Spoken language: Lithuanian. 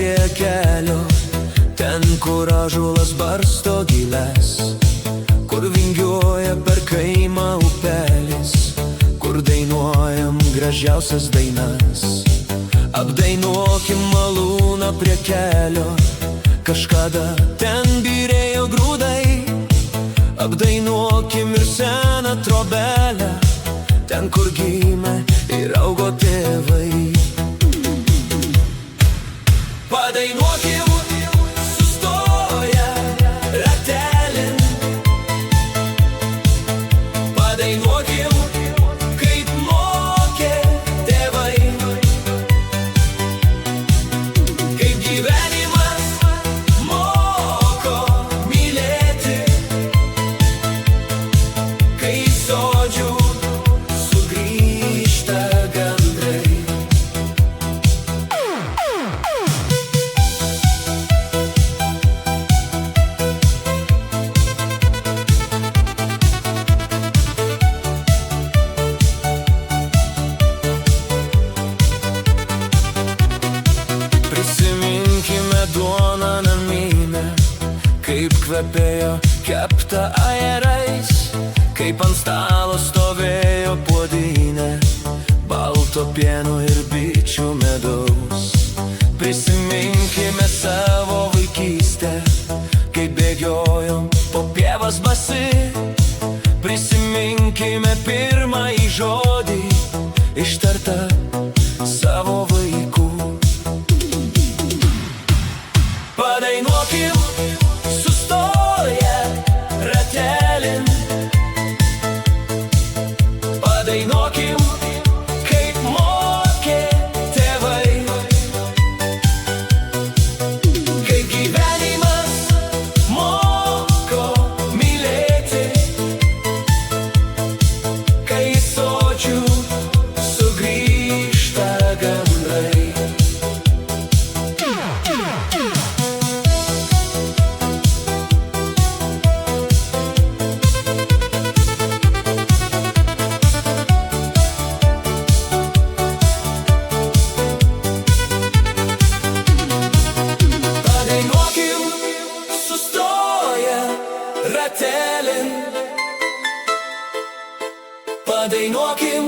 prie kelio, ten, kur ąžuolas barsto giles, kur vingiuoja per kaimą upelis, kur dainuojam gražiausias dainas. Apdainuokim malūną prie kelio, kažkada ten byrėjo grūdai. Apdainuokim ir seną trobelę, ten, kur gimė ir augo tėvai. Padainuokim sustoję ratelin, padainuokim, kaip mokė tėvai, kaip gyvenimas moko mylėti, kai sodžių sugrįžta gandrai. Prisiminkime duoną naminę, kaip kvepėjo kepta ajerais, kaip ant stalo stovėjo puodynė, balto pieno ir bičių medaus. Prisiminkime savo vaikystę, kaip bėgiojom po pievas basi. Prisiminkime pirmąjį žodį ištartą savo vaikų. Padainuokim sustoję ratelin, padainuokim, kaip mokė tėvai, kaip gyvenimas moko mylėti, kai sodžių sugrįžta gandrai. Ratelin, padainuokim